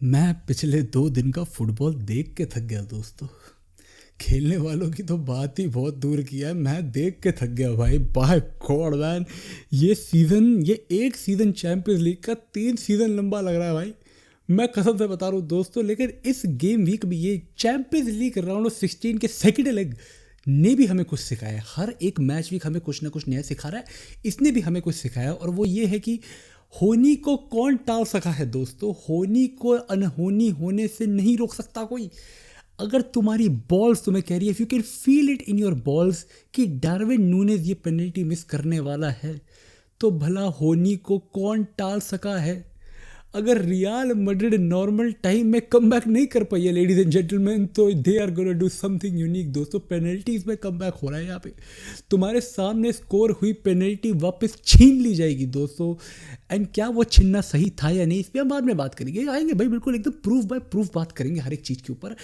मैं पिछले 2 दिन का फुटबॉल देख के थक गया दोस्तों। खेलने वालों की तो बात ही बहुत दूर की है, मैं देख के थक गया भाई। बाय गॉड मैन, ये एक सीज़न चैंपियंस लीग का 3 सीज़न लंबा लग रहा है भाई। मैं कसम से बता रहा हूँ दोस्तों, लेकिन इस गेम वीक में ये चैंपियंस लीग राउंड ऑफ 16 के सेकेंड लेग ने भी हमें कुछ सिखाया है। हर एक मैच वीक हमें कुछ ना कुछ नया सिखा रहा है। इसने भी हमें कुछ सिखाया, और वो ये है कि होनी को कौन टाल सका है दोस्तों। होनी को अनहोनी होने से नहीं रोक सकता कोई। अगर तुम्हारी बॉल्स तुम्हें कह रही है, if you can feel it in your balls कि डार्विन नूनेज ये पेनल्टी मिस करने वाला है, तो भला होनी को कौन टाल सका है। अगर रियल मैड्रिड नॉर्मल टाइम में कमबैक नहीं कर पाई है लेडीज एंड जेंटलमैन, तो they are gonna do something unique दोस्तों। पेनल्टीज में कमबैक हो रहा है यहाँ पे। तुम्हारे सामने स्कोर हुई पेनल्टी वापस छीन ली जाएगी दोस्तों। एंड क्या वो छीनना सही था या नहीं, इस पर हम बाद में बात करेंगे, आएंगे भाई बिल्कुल एकदम प्रूफ बाय प्रूफ बात करेंगे हर एक चीज़ के ऊपर।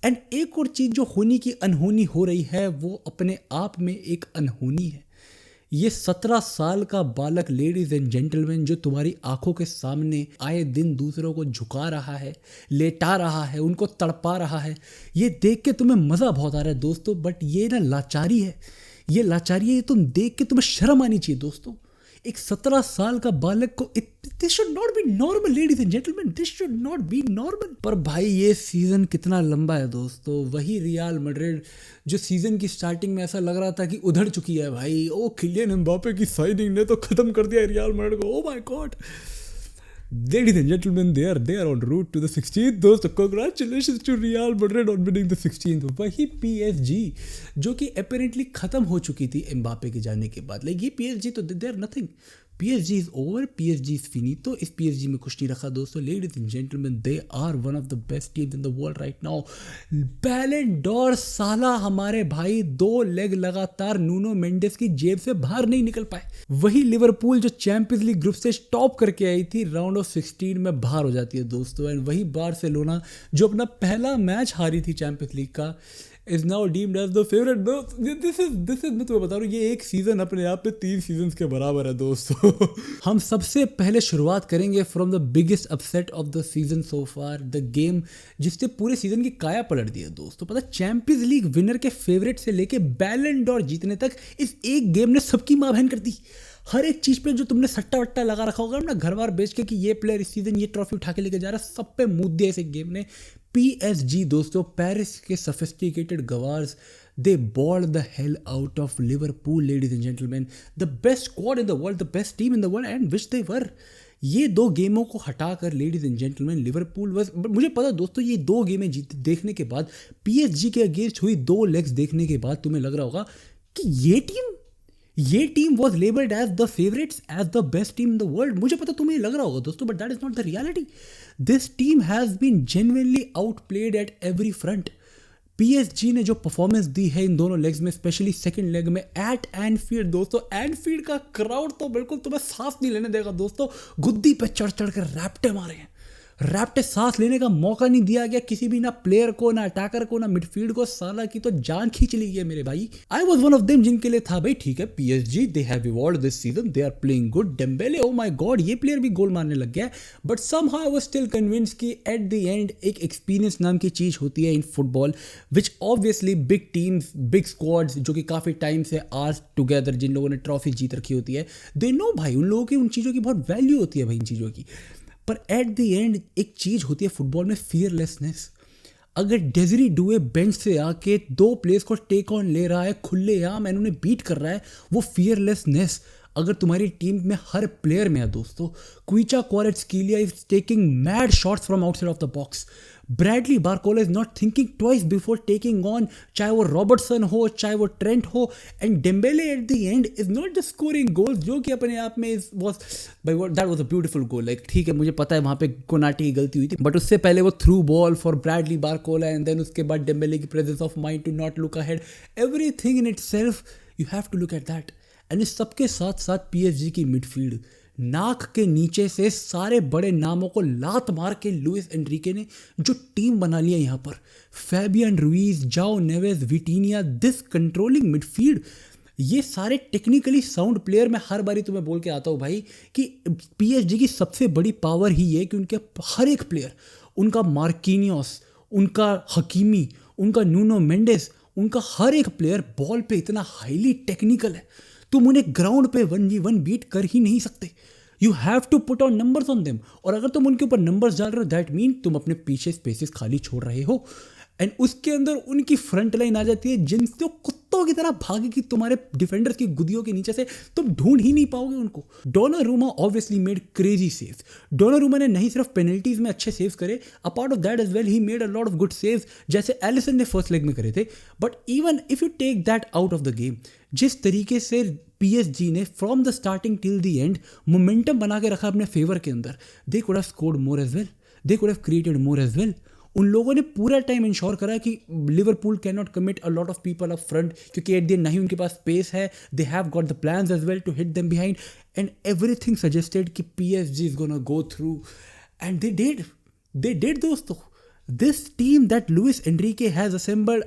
एंड एक और चीज़ जो होनी की अनहोनी हो रही है, वो अपने आप में एक अनहोनी है। ये 17 साल का बालक लेडीज एंड जेंटलमैन जो तुम्हारी आंखों के सामने आए दिन दूसरों को झुका रहा है, लेटा रहा है, उनको तड़पा रहा है, ये देख के तुम्हें मज़ा बहुत आ रहा है दोस्तों। बट ये ना लाचारी है, ये लाचारी है। ये तुम देख के तुम्हें शर्म आनी चाहिए दोस्तों। एक 17 साल का बालक को this should not be normal ladies and gentleman, this should not be normal. पर भाई ये सीजन कितना लंबा है दोस्तों। वही रियल मैड्रिड जो सीजन की स्टार्टिंग में ऐसा लग रहा था कि उधड़ चुकी है भाई। ओ किलियन एम्बापे की साइनिंग ने तो खत्म कर दिया रियल मैड्रिड को। ओ my God ladies and gentlemen, they are on route to the 16th दोस्तों। congratulations to Real Madrid on winning the 16th। वही PSG जो कि अपेरेंटली खत्म हो चुकी थी एम्बापे के जाने के बाद। लाइक ये PSG तो they are nothing. PSG is over, PSG is फिनितो। इस PSG में कुछ नहीं रखा दोस्तों। Ladies and gentleman, they are one of the best teams in the world right now. Ballon d'Or साला हमारे भाई 2 लेग लगातार नूनो मेंडेस की जेब से बाहर नहीं निकल पाए। वही लिवरपूल जो चैंपियंस लीग ग्रुप से टॉप करके आई थी, राउंड ऑफ 16 में बाहर हो जाती है दोस्तों। एंड वही बार्सिलोना जो अपना पहला मैच हारी थी चैंपियंस लीग का, is now deemed as the favourite. This is मैं तुम्हें बता रहा हूँ, ये एक सीजन अपने आप पे 3 सीजन्स के बराबर है दोस्तों। हम सबसे पहले शुरुआत करेंगे from the biggest upset of the season so far, the game जिससे पूरे सीजन की काया पलट दी है दोस्तों। पता, चैंपियंस लीग विनर के फेवरेट से लेके बैलन डोर जीतने तक इस एक गेम ने सबकी माँ बहन कर दी। हर एक चीज पे जो तुमने सट्टा वट्टा लगा रखा होगा ना, घर बार बेच के कि ये प्लेयर इस सीजन ये ट्रॉफी उठा के लेके जा रहा है, सब पे मुद्दे दिया इस एक गेम ने। PSG दोस्तों, पेरिस के सोफिस्टिकेटेड गवार्स, they balled the hell out of Liverpool ladies and gentleman. The best squad in the world, the best team in the world, and which they were. ये 2 गेमों को हटाकर लेडीज एंड जेंटलमैन लिवरपूल बस, मुझे पता दोस्तों ये 2 गेमें जीत देखने के बाद, PSG के अगेंस्ट हुई 2 लेग्स देखने के बाद तुम्हें लग रहा होगा कि ये team was labelled as the favourites, as the best team in the world. मुझे पता तुम्हें लग रहा होगा दोस्तों, but that is not the reality. This team has been genuinely outplayed at every front. PSG ने जो परफॉर्मेंस दी है इन दोनों लेग्स में, स्पेशली सेकंड लेग में एट एनफील्ड दोस्तों, एनफील्ड का क्राउड तो बिल्कुल तुम्हें सांस नहीं लेने देगा दोस्तों। गुद्दी पे चढ़ चढ़ कर रैप्टे मारे हैं। रैप्टे सांस लेने का मौका नहीं दिया गया किसी भी, ना प्लेयर को, ना अटैकर को, ना मिडफील्ड को। साला की तो जान खींच ली है मेरे भाई। I was one of them जिनके लिए था भाई ठीक है PSG they have evolved this season, they are playing good. Dembele, oh my God, ये प्लेयर भी गोल मारने लग गया। But somehow I was still convince कि एट द एंड एक एक्सपीरियंस नाम की चीज होती है in football, which obviously big teams, big squads जो कि काफी टाइम से आर टुगेदर, जिन लोगों ने ट्रॉफी जीत रखी होती है, दे नो भाई, उन लोगों की उन चीज़ों की बहुत वैल्यू होती है भाई, इन चीज़ों की। पर एट द एंड एक चीज़ होती है फुटबॉल में, फियरलेसनेस। अगर डेजरी डुए बेंच से आके 2 प्लेयर्स को टेक ऑन ले रहा है खुलेआम एंड उन्हें बीट कर रहा है, वो फियरलेसनेस अगर तुम्हारी टीम में हर प्लेयर में है दोस्तों। Khvicha Kvaratskhelia is taking mad shots from outside of the box. Bradley Barcola is not thinking twice before taking on, चाहे वो रॉबर्टसन हो, चाहे वो ट्रेंट हो। And Dembele at the end is not just scoring goals, जो कि अपने आप में that was a beautiful goal. Like ठीक है, मुझे पता है वहाँ पे कोनाटे की गलती हुई थी, बट उससे पहले वो through ball for Bradley Barcola, and then उसके बाद डेम्बेले की presence of mind to not look ahead, everything in itself you have to look at that. And इस सबके साथ साथ PSG की मिडफील्ड, नाक के नीचे से सारे बड़े नामों को लात मार के लुइस एनरिके ने जो टीम बना लिया यहाँ पर, फैबियन रुइज, जाओ नेवेस, विटीनिया, दिस कंट्रोलिंग मिडफील्ड, ये सारे टेक्निकली साउंड प्लेयर। मैं हर बारी तुम्हें बोल के आता हूँ भाई कि PSG की सबसे बड़ी पावर ही है कि उनके हर एक प्लेयर उनका मार्किनियोस, उनका हकीमी, उनका नूनो मेंडेस, उनका हर एक प्लेयर बॉल पे इतना हाईली टेक्निकल है, तुम उन्हें ग्राउंड पे 1v1 बीट कर ही नहीं सकते। You have to put on numbers on them, और अगर तुम उनके ऊपर नंबर्स डाल रहे हो दैट मीन तुम अपने पीछे स्पेसेस खाली छोड़ रहे हो। एंड उसके अंदर उनकी फ्रंट लाइन आ जाती है जिनसे कुत्तों की तरह भागेगी तुम्हारे डिफेंडर्स की गुदियों के नीचे से, तुम ढूंढ ही नहीं पाओगे उनको। Donnarumma obviously made crazy saves. Donnarumma ने नहीं सिर्फ पेनल्टीज में अच्छे सेव्स करे, apart of that as well he made a lot of good saves, जैसे एलिसन ने फर्स्ट लेग में करे थे। But even if you take that out of the game, जिस तरीके से PSG ने from the starting till the end momentum बना के रखा अपने फेवर के अंदर, they could have scored more as well, they could have created more as well. उन लोगों ने पूरा टाइम इंश्योर करा कि Liverpool can not commit a lot of people up front, क्योंकि एट द एंड नहीं उनके पास स्पेस है, they have got the plans as well to hit them behind, and everything suggested कि PSG is gonna go through, and they did दोस्तों। This team that Luis Enrique has assembled,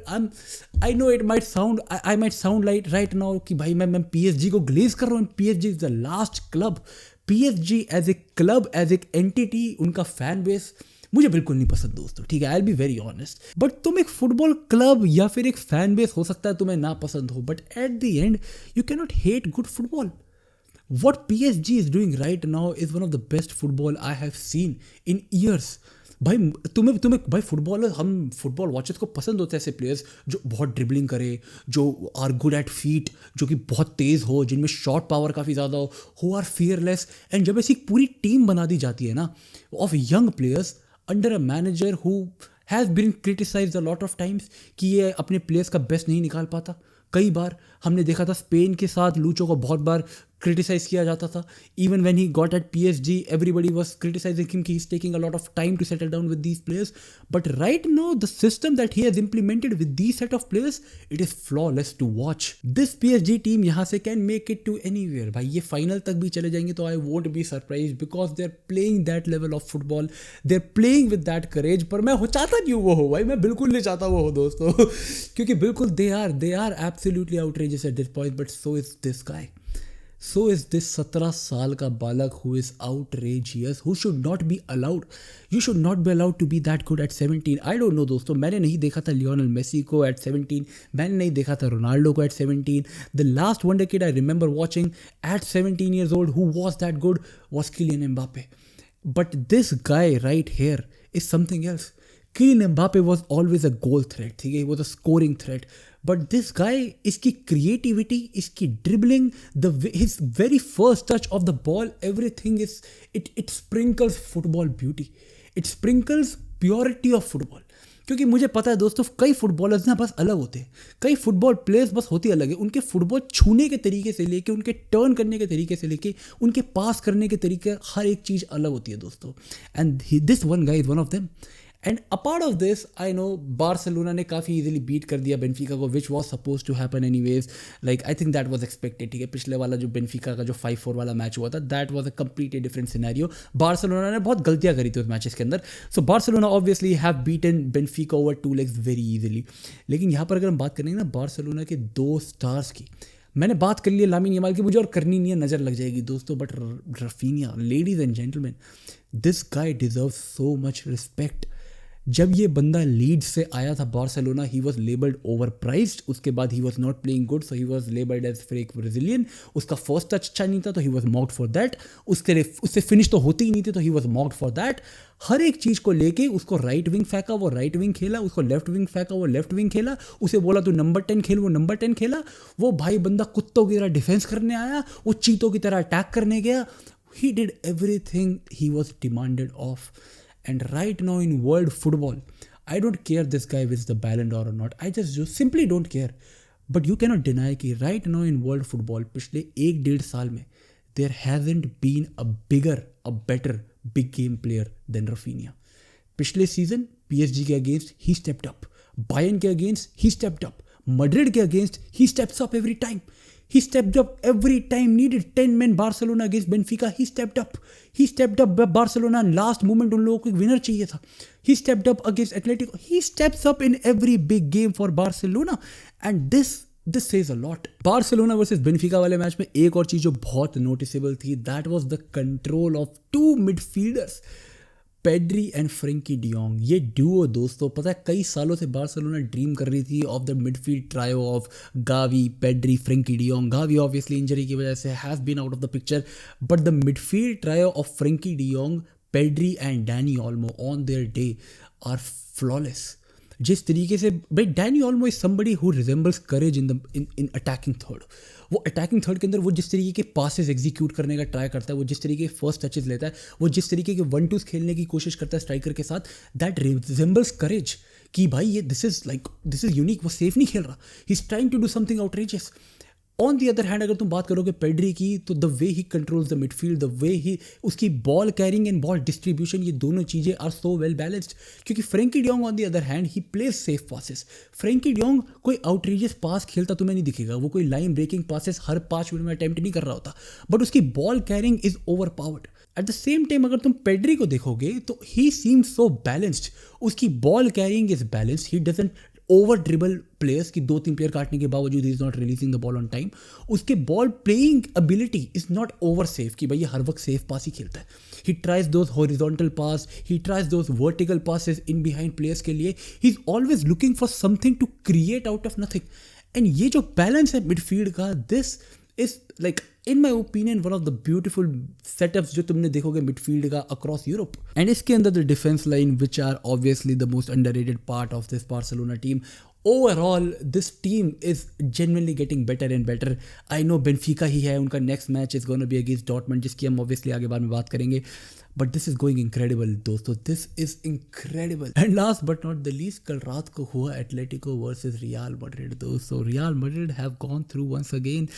I know it might sound, I might sound like right now कि भाई मैं PSG को glaze कर रहा हूँ। PSG is the last club. PSG as a club, as a entity, उनका fan base मुझे बिल्कुल नहीं पसंद दोस्तों, ठीक है, I will be very honest. But तुम एक फुटबॉल क्लब या फिर एक फैन बेस हो सकता है तुम्हें ना पसंद हो, but at the end you can not hate good football. What PSG is doing right now is one of the best football I have seen in years. भाई तुम्हें भाई फुटबॉलर, हम फुटबॉल वॉचर्स को पसंद होते हैं ऐसे प्लेयर्स जो बहुत ड्रिबलिंग करे, जो आर गुड एट फीट, जो कि बहुत तेज़ हो, जिनमें शॉट पावर काफ़ी ज़्यादा हो, हु आर फियरलेस। एंड जब ऐसी पूरी टीम बना दी जाती है ना of young players under a manager who has been criticised a lot of times कि ये अपने प्लेयर्स का बेस्ट नहीं निकाल पाता। कई बार हमने देखा था स्पेन के साथ लूचो को बहुत बार क्रिटिसाइज किया जाता था। Even when he got at PSG everybody was criticising him कि he is taking a lot of time to settle down with these players, but right now the system that he has implemented with these set of players, it is flawless to watch. This PSG team यहाँ से can make it to anywhere. भाई ये final तक भी चले जाएंगे तो I won't be surprise, because they are playing that level of football, they are playing with that courage. पर मैं चाहता नहीं वो हो भाई, मैं बिल्कुल नहीं चाहता वो हो दोस्तों क्योंकि बिल्कुल they are absolutely outrageous at this point, but so is this guy, so is this 17 साल का बालक who is outrageous, who should not be allowed, you should not be allowed to be that good at 17. I don't know दोस्तों, मैंने नहीं देखा था Lionel Messi को at 17, मैंने नहीं देखा था रोनाल्डो को at 17. The last wonder kid I remember watching at 17 years old who was that good was Kylian Mbappe. But this guy right here is something else. Kylian Mbappe was always a goal threat, ठीक है, he was a scoring threat. But this guy, इसकी creativity, इसकी dribbling, his very first touch of the ball, everything is, it sprinkles football beauty. It sprinkles purity of football. क्योंकि मुझे पता है दोस्तों कई फुटबॉलर्स ना बस अलग होते हैं, कई फुटबॉल प्लेयर्स बस होती अलग है। उनके फुटबॉल छूने के तरीके से लेके, उनके टर्न करने के तरीके से लेके, उनके पास करने के तरीके, हर एक चीज़ अलग होती है दोस्तों। And this one guy is one of them. And apart of this I know Barcelona ने काफ़ी इजीली बीट कर दिया बेनफिका को, which was suppose to happen anyways, like I think that was expected, ठीक है। पिछले वाला जो बेनफिका का जो 5-4 वाला मैच हुआ था, that was a completely different scenario. Barcelona ने बहुत गलतियां करी थी उस मैचेस के अंदर, so Barcelona obviously have beaten Benfica over 2 legs very easily. लेकिन यहाँ पर अगर हम बात करेंगे ना बार्सिलोना के 2 स्टार्स की, मैंने बात कर ली है लामिन यमाल की, मुझे और करनी नहीं है, नज़र लग जाएगी दोस्तों, but Raphinha, ladies and gentleman, this guy deserve so much respect. जब ये बंदा लीड्स से आया था Barcelona, he was labelled overpriced, उसके बाद he was not playing good, so he was labelled as fake Brazilian. उसका फर्स्ट टच अच्छा नहीं था तो he was mocked for that, उससे फिनिश तो होती ही नहीं थी तो he was mocked for that. हर एक चीज़ को लेके उसको राइट विंग फेंका, वो राइट विंग खेला, उसको लेफ्ट विंग फेंका, वो लेफ्ट विंग खेला, उसे बोला तू नंबर 10 खेल, वो नंबर 10 खेला। वो भाई बंदा कुत्तों की तरह डिफेंस करने आया, वो चीतों की तरह अटैक करने गया। He did everything he was demanded of. And right now in world football, I don't care this guy wins the Ballon d'Or or not. I just simply don't care. But you cannot deny कि right now in world football पिछले 1-1.5 साल में there hasn't been a bigger, a better big game player than Rafinha. पिछले season PSG के against he stepped up, Bayern के against he stepped up, Madrid के against he steps up every time. He stepped up every time needed. 10 men Barcelona against Benfica, he stepped up. He stepped up Barcelona last moment उन लोगों को एक winner चाहिए था. He stepped up against Atletico. He steps up in every big game for Barcelona. And this says a lot. Barcelona versus Benfica वाले match में एक और चीज़ जो बहुत नोटिसेबल थी, that was the control of 2 midfielders. Pedri and Frenkie de Jong, ये Duo दोस्तों, पता है कई सालों से बार्सिलोना ड्रीम कर रही थी of the midfield trio of Gavi, Pedri, Frenkie de Jong. Gavi obviously injury की वजह से has been out of the picture, but the midfield trio of Frenkie de Jong, Pedri and Dani Olmo on their day are flawless. जिस तरीके से भाई Dani Olmo is somebody who resembles courage in attacking third. वो attacking third के अंदर वो जिस तरीके के पासेस एग्जीक्यूट करने का ट्राई करता है, वो जिस तरीके के फर्स्ट टचेस लेता है, वो जिस तरीके के 1-2s खेलने की कोशिश करता है स्ट्राइकर के साथ, दैट रिजेंबल्स करेज कि भाई ये दिस इज यूनिक. वो सेफ नहीं खेल रहा, he is trying to do something outrageous. On the other hand अगर तुम बात करोगे पेड्री की, तो the way he controls the midfield, the way he उसकी ball carrying and ball distribution, ये दोनों चीज़ें आर सो वेल बैलेंस्ड. क्योंकि Frenkie de Jong on the other hand he plays safe passes. Frenkie de Jong कोई outrageous pass खेलता तुम्हें नहीं दिखेगा, वो कोई लाइन ब्रेकिंग पासेस हर 5 मिनट में अटेम्प्ट नहीं कर रहा होता, बट उसकी ball carrying is overpowered. At the same time अगर तुम पेड्री को देखोगे तो ही सीम्स सो बैलेंस्ड. उसकी ball carrying is balanced, he doesn't over dribble players की 2-3 प्लेयर काटने के बावजूद he is not releasing the ball on time. उसके ball playing ability is not over safe कि भाई ये हर वक्त सेफ पास ही खेलता है. He tries those horizontal pass, he tries those vertical passes in behind players के लिए. He is always looking for something to create out of nothing. And ये जो बैलेंस है मिडफील्ड का, this is like in my opinion one of the beautiful setups जो तुमने देखोगे midfield का अक्रॉस यूरोप. एंड इसके अंदर the defence line which are obviously the most underrated part of this Barcelona team. Overall, this team is genuinely getting better and better. I know Benfica ही है, उनका next match is going to be against Dortmund, जिसकी हम obviously आगे बाद में बात करेंगे. But this is going incredible दोस्तों, this is incredible. And last but not the least, कल रात को हुआ एटलेटिको वर्सेस रियल मैड्रिड दोस्तों. Real Madrid have gone through once again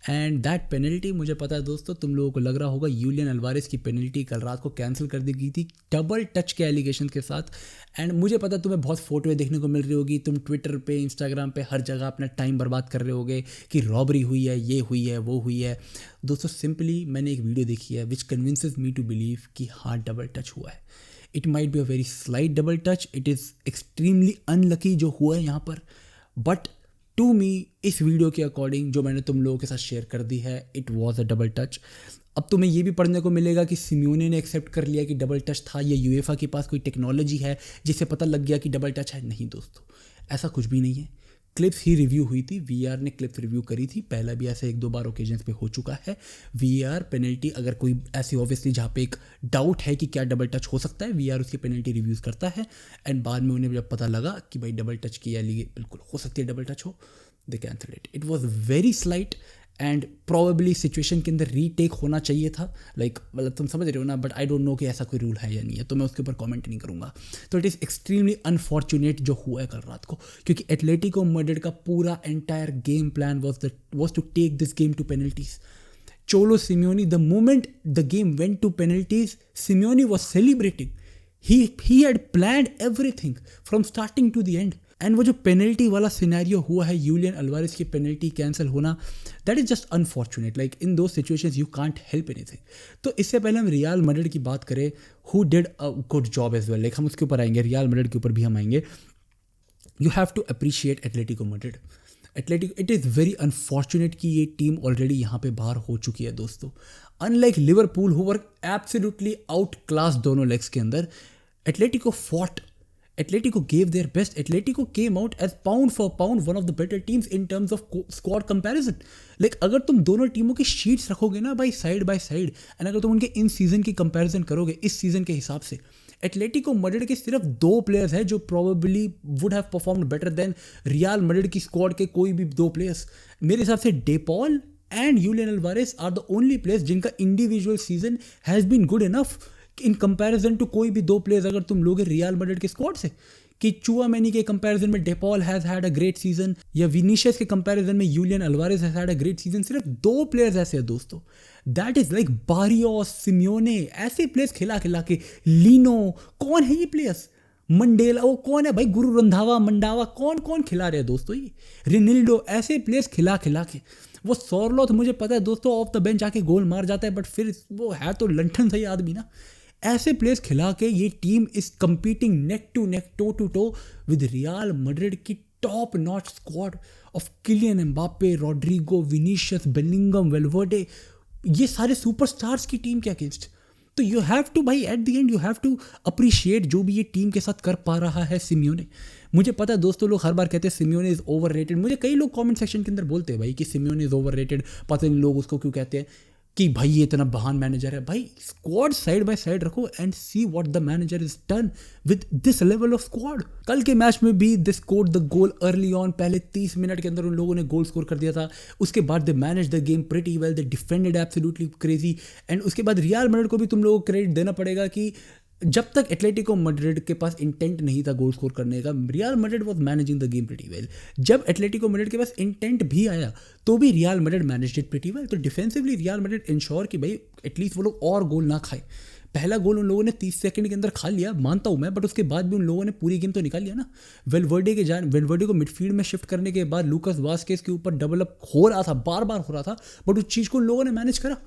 and that penalty, मुझे पता है दोस्तों तुम लोगों को लग रहा होगा यूलियन अल्वारेस की पेनल्टी कल रात को कैंसिल कर दी गई थी डबल टच के एलिगेशन के साथ. एंड मुझे पता तुम्हें बहुत फोटो देखने को मिल रही होगी, तुम ट्विटर पे, इंस्टाग्राम पे हर जगह अपना टाइम बर्बाद कर रहे होगे कि रॉबरी हुई है, ये हुई है, वो हुई है. दोस्तों सिंपली मैंने एक वीडियो देखी है विच कन्विंसेस मी टू बिलीव कि हाँ डबल टच हुआ है. It might be a very slight double touch, it is extremely unlucky जो हुआ है यहाँ पर, बट टू मी इस वीडियो के अकॉर्डिंग जो मैंने तुम लोगों के साथ शेयर कर दी है, it was a double touch. अब तुम्हें ये भी पढ़ने को मिलेगा कि सिम्योने ने एक्सेप्ट कर लिया कि डबल टच था, या यूएफा के पास कोई टेक्नोलॉजी है जिससे पता लग गया कि डबल टच है. नहीं दोस्तों, ऐसा कुछ भी नहीं है. क्लिप्स ही रिव्यू हुई थी, वीआर ने क्लिप्स रिव्यू करी थी, पहला भी ऐसे 1-2 बार ओकेजन्स पे हो चुका है. वीआर पेनल्टी अगर कोई ऐसी ऑब्वियसली जहाँ पे एक डाउट है कि क्या डबल टच हो सकता है, वीआर उसकी पेनल्टी रिव्यूज़ करता है. एंड बाद में उन्हें जब पता लगा कि भाई डबल टच की बिल्कुल हो सकती है डबल टच हो, दे cancel it. It was very slight and probably situation के अंदर रीटेक होना चाहिए था. लाइक मतलब तुम समझ रहे हो ना, बट आई डोंट नो कि ऐसा कोई रूल है या नहीं है, तो मैं उसके ऊपर कमेंट नहीं करूँगा. तो इट इज़ एक्सट्रीमली अनफॉर्चुनेट जो हुआ है कल रात को, क्योंकि एटलेटिको मैड्रिड का पूरा entire game plan was to take this game to penalties. Cholo Simeone, the moment the game went to penalties, Simeone was celebrating. He had planned everything from starting to the end. And वो जो penalty वाला scenario हुआ है, Julian Alvarez की penalty cancel होना, that is just unfortunate. Like in दो situations you can't help anything. तो इससे पहले हम रियल मैड्रिड की बात करें, who did a good job as well. Like हम उसके ऊपर आएंगे, रियल मैड्रिड के ऊपर भी हम आएंगे. You have to appreciate Atletico Madrid. It is very unfortunate कि ये टीम ऑलरेडी यहाँ पे बाहर हो चुकी है दोस्तों. Unlike Liverpool who were absolutely out class दोनों लेग्स के अंदर, Atletico fought. Atletico gave their best. Atletico came out as pound for pound one of the better teams in terms of squad comparison. Like अगर तुम दोनों टीमों की sheets रखोगे ना भाई साइड बाय साइड, एंड अगर तुम उनके इन सीजन की कंपैरिजन करोगे इस सीजन के हिसाब से, एटलेटिको मैड्रिड के सिर्फ 2 प्लेयर्स हैं जो probably would have performed better than Real Madrid की स्क्वाड के कोई भी 2 प्लेयर्स. मेरे हिसाब से De Paul and Julian Alvarez are the only players जिनका individual season has been good enough in comparison to कोई भी 2 प्लेयर्स अगर तुम लोगे रियल मैड्रिड के स्क्वाड से. कि चुआमेनी के कंपैरिजन में De Paul has had a great season, या विनीशियस के कंपैरिजन में Julian Alvarez has had a great season. सिर्फ 2 प्लेयर्स ऐसे हैं दोस्तों. That is like Barrios, Simeone, ऐसे प्लेयर्स खिला के, लीनो, कौन है ये प्लेयर्स, मंडेला, वो कौन है भाई, गुरु रंधावा, मंडावा, कौन खिला रहे हैं दोस्तों ये, रिनिल्डो, ऐसे प्लेयर्स खिला के. वो सॉरलोथ मुझे पता है दोस्तों ऑफ द बेंच आके गोल मार जाता है, बट फिर वो है तो लंठन सही आदमी ना. ऐसे प्लेयर्स खिला के ये team is competing neck to neck, toe to toe with Real Madrid की top notch squad of Kylian Mbappe, Rodrygo, Vinicius, Bellingham, Valverde, ये सारे सुपरस्टार्स की टीम के अगेंस्ट. तो यू हैव टू भाई, at the end you have to appreciate जो भी ये टीम के साथ कर पा रहा है सिमियोने। मुझे पता है दोस्तों, लोग हर बार कहते हैं सिमियोने इज़ ओवर रेटेड। मुझे कई लोग कमेंट सेक्शन के अंदर बोलते हैं भाई कि सिमियोने इज़ ओवर रेटेड, पता नहीं लोग उसको क्यों कहते हैं कि भाई ये इतना महान मैनेजर है। भाई स्क्वाड साइड बाय साइड रखो and see what the manager is done with this level of squad. कल के मैच में भी they scored the goal early on, पहले 30 मिनट के अंदर उन लोगों ने गोल स्कोर कर दिया था। उसके बाद they manage the game pretty well, they defended absolutely crazy. And उसके बाद रियल मैड्रिड को भी तुम लोगों को क्रेडिट देना पड़ेगा कि जब तक एटलेटिको मैड्रिड के पास इंटेंट नहीं था गोल स्कोर करने का, real Madrid was managing the game pretty well. जब एटलेटिको मैड्रिड के पास इंटेंट भी आया तो भी real Madrid managed it pretty well. तो डिफेंसिवली रियल मैड्रिड इंश्योर कि भाई एटलीस्ट वो लोग और गोल ना खाए। पहला गोल उन लोगों ने 30 सेकंड के अंदर खा लिया, मानता हूं मैं, बट उसके बाद भी उन लोगों ने पूरी गेम तो निकाल लिया ना। वेलवर्डे को मिडफील्ड में शिफ्ट करने के बाद लूकास वास्केस के ऊपर डबल अप हो रहा था, बार बार हो रहा था, बट उस चीज़ को उन लोगों ने मैनेज करा।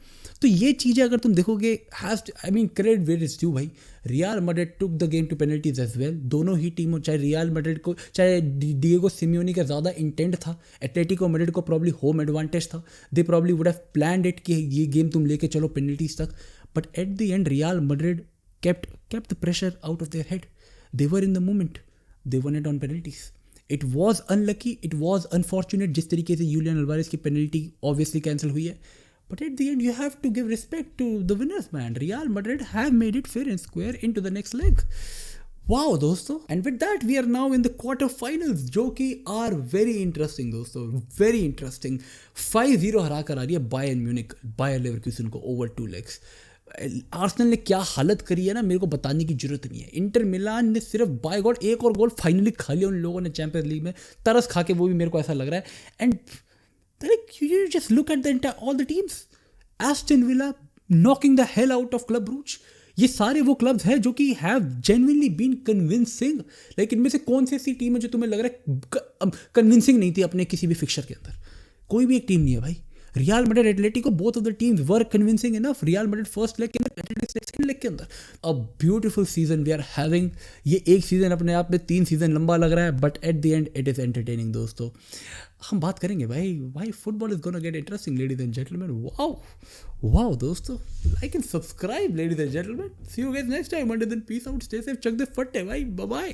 तो ये चीज़ें अगर तुम देखोगे, क्रेडिट वेयर इज ड्यू भाई। Real Madrid took the game to penalties as well. दोनों ही टीमों, चाहे रियल मैड्रिड को, चाहे डिएगो सिमियोनी का ज़्यादा इंटेंट था, एटलेटिको मैड्रिड को प्रॉब्ली होम एडवांटेज था, they probably would have planned it कि ये गेम तुम लेके चलो पेनल्टीज तक। But at the end, Real Madrid kept the pressure out of their head. They were in the moment. They won it on penalties. It was unlucky. It was unfortunate. जिस तरीके से Julian Alvarez की penalty obviously cancel हुई है. But at the end, you have to give respect to the winners, man. Real Madrid have made it fair and square into the next leg. Wow दोस्तों, and with that we are now in the quarter finals, जो कि are very interesting दोस्तों, very interesting. 5-0 हरा कर आ रही है Bayern Munich Bayer Leverkusen को ओवर 2 लेग्स। आर्सेनल ने क्या हालत करी है ना, मेरे को बताने की जरूरत नहीं है। इंटर मिलान ने सिर्फ बाय गॉड एक और गोल फाइनली खा लिया उन लोगों ने चैंपियंस लीग में, तरस खा के, वो भी मेरे को ऐसा लग रहा है। And you just look at the all the teams, Aston Villa knocking the hell out of Club Brugge. ये सारे वो क्लब्स हैं जो कि have genuinely been convincing. Like इनमें से कौन सी ऐसी टीम है जो तुम्हें लग रहा है कन्विंसिंग नहीं थी अपने किसी भी फिक्चर के अंदर? कोई भी एक टीम नहीं है भाई। Real Madrid, Atletico, both of the teams were convincing enough. Real Madrid first leg के अंदर, एटलेटिको सेकंड लेग के अंदर। A beautiful season we are having. ये एक सीजन अपने आप में 3 सीजन लंबा लग रहा है, but at the end it is entertaining दोस्तों। हम बात करेंगे भाई football is gonna get interesting ladies and gentleman. Wow दोस्तों, like and subscribe ladies and gentleman. See you guys next time, until then peace out, stay safe, चक द फट्टे भाई, बाय बाय।